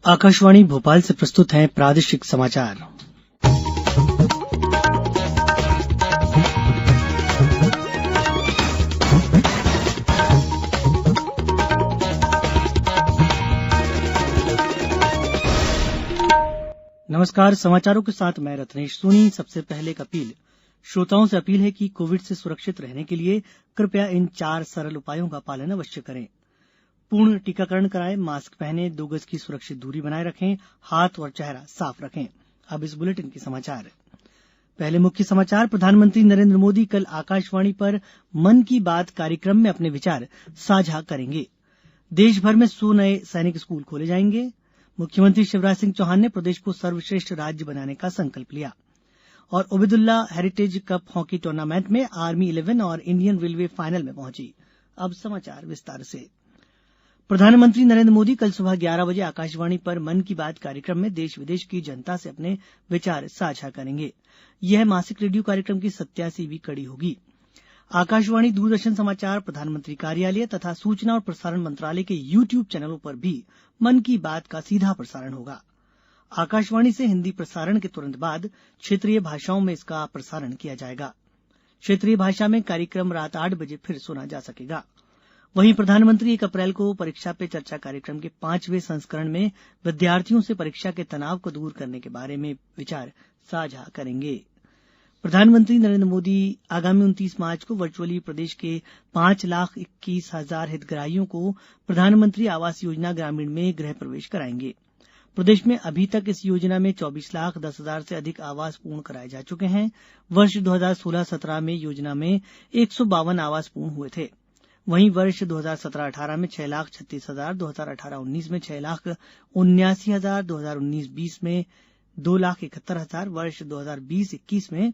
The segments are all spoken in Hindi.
आकाशवाणी भोपाल से प्रस्तुत हैं प्रादेशिक समाचार। नमस्कार, समाचारों के साथ मैं रत्नेश सोनी। सबसे पहले एक अपील। श्रोताओं से अपील है कि कोविड से सुरक्षित रहने के लिए कृपया इन 4 सरल उपायों का पालन अवश्य करें। पूर्ण टीकाकरण कराएं, मास्क पहनें, 2 गज की सुरक्षित दूरी बनाए रखें, हाथ और चेहरा साफ रखें। अब इस बुलेटिन के समाचार। पहले मुख्य समाचार। प्रधानमंत्री नरेंद्र मोदी कल आकाशवाणी पर मन की बात कार्यक्रम में अपने विचार साझा करेंगे। देश भर में 100 नए सैनिक स्कूल खोले जाएंगे। मुख्यमंत्री शिवराज सिंह चौहान ने प्रदेश को सर्वश्रेष्ठ राज्य बनाने का संकल्प लिया। और Ubaidullah heritage cup hockey tournament में आर्मी 11 और इंडियन रेलवे फाइनल में पहुंची। अब समाचार विस्तार से। प्रधानमंत्री नरेंद्र मोदी कल सुबह 11 बजे आकाशवाणी पर मन की बात कार्यक्रम में देश विदेश की जनता से अपने विचार साझा करेंगे। यह मासिक रेडियो कार्यक्रम की 87वीं कड़ी होगी। आकाशवाणी, दूरदर्शन समाचार, प्रधानमंत्री कार्यालय तथा सूचना और प्रसारण मंत्रालय के यूट्यूब चैनलों पर भी मन की बात का सीधा प्रसारण होगा। आकाशवाणी से हिन्दी प्रसारण के तुरंत बाद क्षेत्रीय भाषाओं में इसका प्रसारण किया जाएगा। क्षेत्रीय भाषा में कार्यक्रम रात 8 बजे फिर सुना जा सकेगा। वहीं प्रधानमंत्री 1 अप्रैल को परीक्षा पे चर्चा कार्यक्रम के 5वें संस्करण में विद्यार्थियों से परीक्षा के तनाव को दूर करने के बारे में विचार साझा करेंगे। प्रधानमंत्री नरेंद्र मोदी आगामी 29 मार्च को वर्चुअली प्रदेश के 5,21,000 हितग्राहियों को प्रधानमंत्री आवास योजना ग्रामीण में गृह प्रवेश कराएंगे। प्रदेश में अभी तक इस योजना में 24,10,000 से अधिक आवास पूर्ण कराए जा चुके हैं। वर्ष 2016-17 में योजना में 152 आवास पूर्ण हुए थे। वहीं वर्ष 2017-18 में 6,36,000, 2018-19 में 6,79,000, 2019-20 में 2,71,000, वर्ष 2020-21 में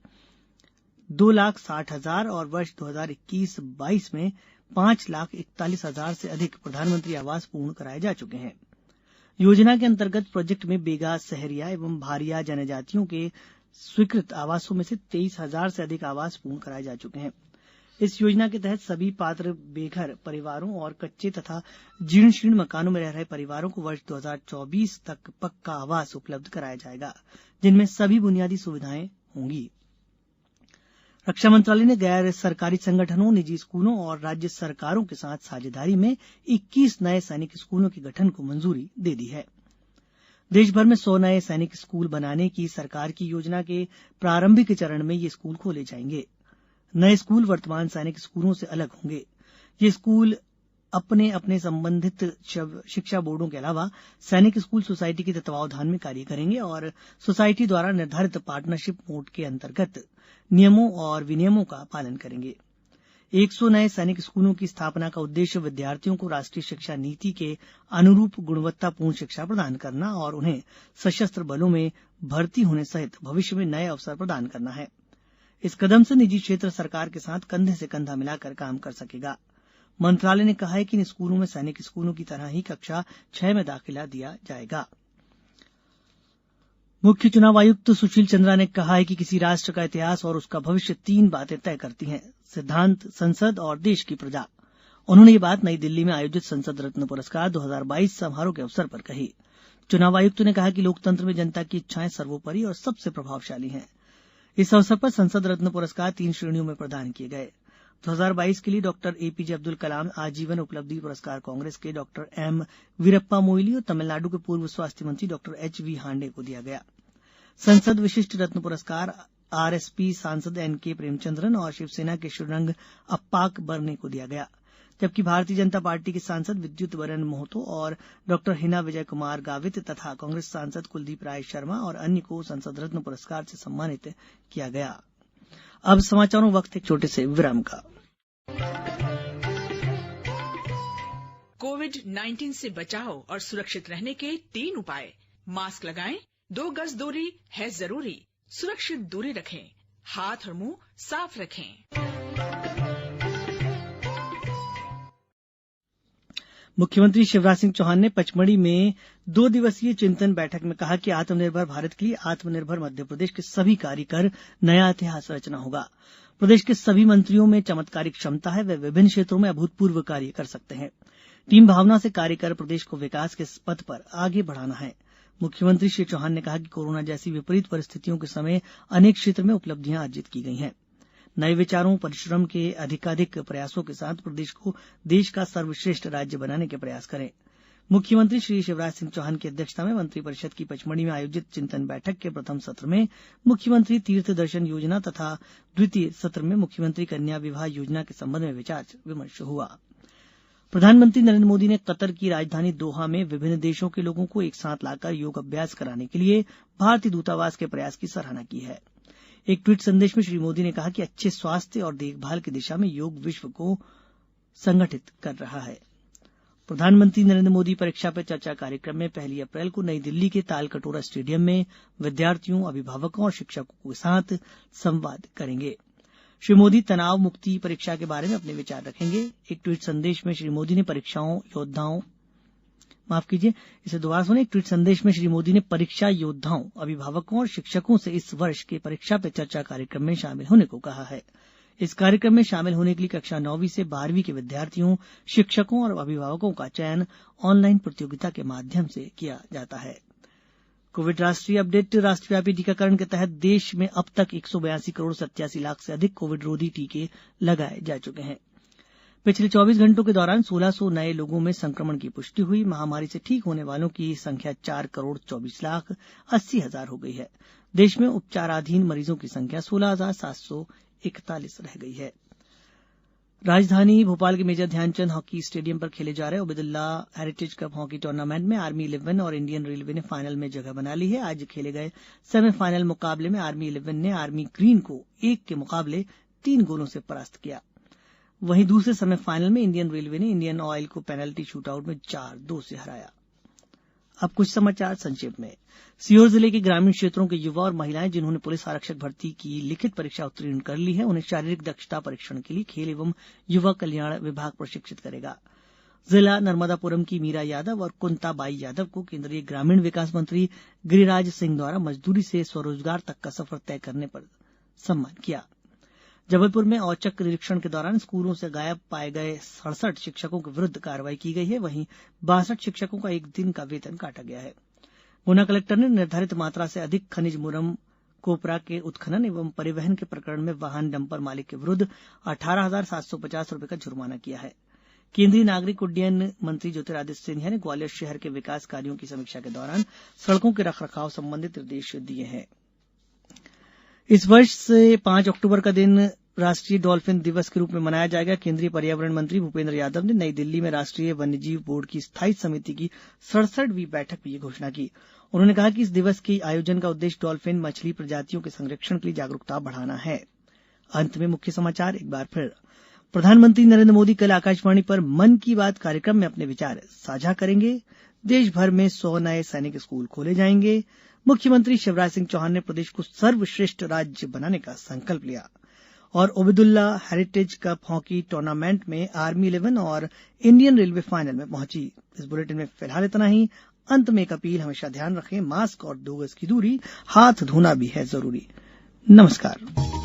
2,60,000 और वर्ष 2021-22 में 5,41,000 से अधिक प्रधानमंत्री आवास पूर्ण कराए जा चुके हैं। योजना के अंतर्गत प्रोजेक्ट में बेगा, सहरिया एवं भारिया जनजातियों के स्वीकृत आवासों में से 23,000 से अधिक आवास पूर्ण कराए जा चुके हैं। इस योजना के तहत सभी पात्र बेघर परिवारों और कच्चे तथा जीर्ण शीर्ण मकानों में रह रहे परिवारों को वर्ष 2024 तक पक्का आवास उपलब्ध कराया जाएगा, जिनमें सभी बुनियादी सुविधाएं होंगी। रक्षा मंत्रालय ने गैर सरकारी संगठनों, निजी स्कूलों और राज्य सरकारों के साथ साझेदारी में 21 नए सैनिक स्कूलों के गठन को मंजूरी दे दी है। देश भर में 100 नए सैनिक स्कूल बनाने की सरकार की योजना के प्रारंभिक चरण में ये स्कूल खोले जाएंगे। नए स्कूल वर्तमान सैनिक स्कूलों से अलग होंगे। ये स्कूल अपने अपने संबंधित शिक्षा बोर्डों के अलावा सैनिक स्कूल सोसाइटी के तत्वावधान में कार्य करेंगे और सोसाइटी द्वारा निर्धारित पार्टनरशिप मोड के अंतर्गत नियमों और विनियमों का पालन करेंगे। 100 नए सैनिक स्कूलों की स्थापना का उद्देश्य विद्यार्थियों को राष्ट्रीय शिक्षा नीति के अनुरूप गुणवत्तापूर्ण शिक्षा प्रदान करना और उन्हें सशस्त्र बलों में भर्ती होने सहित भविष्य में नए अवसर प्रदान करना है। इस कदम से निजी क्षेत्र सरकार के साथ कंधे से कंधा मिलाकर काम कर सकेगा। मंत्रालय ने कहा है कि इन स्कूलों में सैनिक स्कूलों की तरह ही कक्षा 6 में दाखिला दिया जाएगा। मुख्य चुनाव आयुक्त सुशील चंद्रा ने कहा है कि किसी राष्ट्र का इतिहास और उसका भविष्य 3 बातें तय करती हैं: सिद्धांत, संसद और देश की प्रजा। उन्होंने ये बात नई दिल्ली में आयोजित संसद रत्न पुरस्कार 2022 समारोह के अवसर पर कही। चुनाव आयुक्त ने कहा कि लोकतंत्र में जनता की इच्छाएं सर्वोपरि और सबसे प्रभावशाली हैं। इस अवसर पर संसद रत्न पुरस्कार 3 श्रेणियों में प्रदान किए गए। 2022 के लिए डॉक्टर एपीजे अब्दुल कलाम आजीवन उपलब्धि पुरस्कार कांग्रेस के डॉक्टर एम वीरप्पा मोइली और तमिलनाडु के पूर्व स्वास्थ्य मंत्री डॉक्टर एचवी हांडे को दिया गया। संसद विशिष्ट रत्न पुरस्कार आरएसपी सांसद एनके प्रेमचंद्रन और शिवसेना के शुरंग अप्पाक बरने को दिया गया, जबकि भारतीय जनता पार्टी के सांसद विद्युत बरन मोहतो और डॉक्टर हिना विजय कुमार गावित तथा कांग्रेस सांसद कुलदीप राय शर्मा और अन्य को संसद रत्न पुरस्कार से सम्मानित किया गया। अब समाचारों वक्त एक छोटे से विराम का। कोविड-19 से बचाव और सुरक्षित रहने के 3 उपाय। मास्क लगाएं, 2 गज दूरी है जरूरी, सुरक्षित दूरी रखें, हाथ और मुंह साफ रखें। मुख्यमंत्री शिवराज सिंह चौहान ने पचमढ़ी में 2 दिवसीय चिंतन बैठक में कहा कि आत्मनिर्भर भारत के लिए आत्मनिर्भर मध्यप्रदेश के सभी कार्य कर नया इतिहास रचना होगा। प्रदेश के सभी मंत्रियों में चमत्कारिक क्षमता है, वे विभिन्न क्षेत्रों में अभूतपूर्व कार्य कर सकते हैं। टीम भावना से कार्य कर प्रदेश को विकास के पथ पर आगे बढ़ाना है। मुख्यमंत्री श्री चौहान ने कहा कि कोरोना जैसी विपरीत परिस्थितियों के समय अनेक क्षेत्र में उपलब्धियां अर्जित की गई हैं। नए विचारों, परिश्रम के अधिकाधिक प्रयासों के साथ प्रदेश को देश का सर्वश्रेष्ठ राज्य बनाने के प्रयास करें। मुख्यमंत्री श्री शिवराज सिंह चौहान की अध्यक्षता में मंत्रिपरिषद की पचमढ़ी में आयोजित चिंतन बैठक के प्रथम सत्र में मुख्यमंत्री तीर्थ दर्शन योजना तथा द्वितीय सत्र में मुख्यमंत्री कन्या विवाह योजना के संबंध में विचार विमर्श हुआ। प्रधानमंत्री नरेंद्र मोदी ने कतर की राजधानी दोहा में विभिन्न देशों के लोगों को एक साथ लाकर योग अभ्यास कराने के लिए भारतीय दूतावास के प्रयास की सराहना की है। एक ट्वीट संदेश में श्री मोदी ने कहा कि अच्छे स्वास्थ्य और देखभाल की दिशा में योग विश्व को संगठित कर रहा है। प्रधानमंत्री नरेंद्र मोदी परीक्षा पे चर्चा कार्यक्रम में 1 अप्रैल को नई दिल्ली के तालकटोरा स्टेडियम में विद्यार्थियों, अभिभावकों और शिक्षकों के साथ संवाद करेंगे। श्री मोदी तनाव मुक्ति परीक्षा के बारे में अपने विचार रखेंगे। एक ट्वीट संदेश में श्री मोदी ने परीक्षा योद्धाओं, अभिभावकों और शिक्षकों से इस वर्ष के परीक्षा पे चर्चा कार्यक्रम में शामिल होने को कहा है। इस कार्यक्रम में शामिल होने के लिए कक्षा 9वीं से 12वीं के विद्यार्थियों, शिक्षकों और अभिभावकों का चयन ऑनलाइन प्रतियोगिता के माध्यम से किया जाता है। कोविड राष्ट्रीय अपडेट। राष्ट्रव्यापी टीकाकरण के तहत देश में अब तक 182 करोड़ 87 लाख से अधिक कोविड रोधी टीके लगाए जा चुके हैं। पिछले 24 घंटों के दौरान 1600 नए लोगों में संक्रमण की पुष्टि हुई। महामारी से ठीक होने वालों की संख्या 4 करोड़ 24 लाख 80 हजार हो गई है। देश में उपचाराधीन मरीजों की संख्या 16,741 रह गई है। राजधानी भोपाल के मेजर ध्यानचंद हॉकी स्टेडियम पर खेले जा रहे Ubaidullah heritage cup hockey tournament में आर्मी 11 और इंडियन रेलवे ने फाइनल में जगह बना ली है। आज खेले गए सेमीफाइनल मुकाबले में आर्मी 11 ने आर्मी ग्रीन को 1 के मुकाबले 3 गोलों से परास्त किया। वहीं दूसरे सेमीफाइनल में इंडियन रेलवे ने इंडियन ऑयल को पेनल्टी शूटआउट में 4-2 से हराया। अब कुछ समाचार संक्षेप में। सीहोर जिले के ग्रामीण क्षेत्रों के युवा और महिलाएं जिन्होंने पुलिस आरक्षक भर्ती की लिखित परीक्षा उत्तीर्ण कर ली है, उन्हें शारीरिक दक्षता परीक्षण के लिए खेल एवं युवा कल्याण विभाग प्रशिक्षित करेगा। जिला नर्मदापुरम की मीरा यादव और कुंताबाई यादव को केंद्रीय ग्रामीण विकास मंत्री गिरिराज सिंह द्वारा मजदूरी से स्वरोजगार तक का सफर तय करने पर सम्मान किया। जबलपुर में औचक निरीक्षण के दौरान स्कूलों से गायब पाए गए 67 शिक्षकों के विरुद्ध कार्रवाई की गई है। वहीं 62 शिक्षकों का 1 दिन का वेतन काटा गया है। गुना कलेक्टर ने निर्धारित मात्रा से अधिक खनिज मुरम कोपरा के उत्खनन एवं परिवहन के प्रकरण में वाहन डंपर मालिक के विरुद्ध 18,750 रुपए का जुर्माना किया है। केंद्रीय नागरिक उड्डयन मंत्री ज्योतिरादित्य सिंधिया ने ग्वालियर शहर के विकास कार्यों की समीक्षा के दौरान सड़कों के रखरखाव संबंधित निर्देश दिए हैं। इस वर्ष से 5 अक्टूबर का दिन राष्ट्रीय डॉल्फिन दिवस के रूप में मनाया जाएगा। केंद्रीय पर्यावरण मंत्री भूपेंद्र यादव ने नई दिल्ली में राष्ट्रीय वन्यजीव बोर्ड की स्थायी समिति की 67वीं बैठक में ये घोषणा की। उन्होंने कहा कि इस दिवस के आयोजन का उद्देश्य डॉल्फिन मछली प्रजातियों के संरक्षण के लिए जागरूकता बढ़ाना है। अंत में मुख्य समाचार एक बार फिर। प्रधानमंत्री नरेंद्र मोदी कल आकाशवाणी पर मन की बात कार्यक्रम में अपने विचार साझा करेंगे। देश भर में 100 नए सैनिक स्कूल खोले जाएंगे। मुख्यमंत्री शिवराज सिंह चौहान ने प्रदेश को सर्वश्रेष्ठ राज्य बनाने का संकल्प लिया। और Ubaidullah heritage cup hockey tournament में आर्मी 11 और इंडियन रेलवे फाइनल में पहुंची। इस बुलेटिन में फिलहाल इतना ही। अंत में एक अपील, हमेशा ध्यान रखें, मास्क और 2 गज की दूरी, हाथ धोना भी है जरूरी। नमस्कार।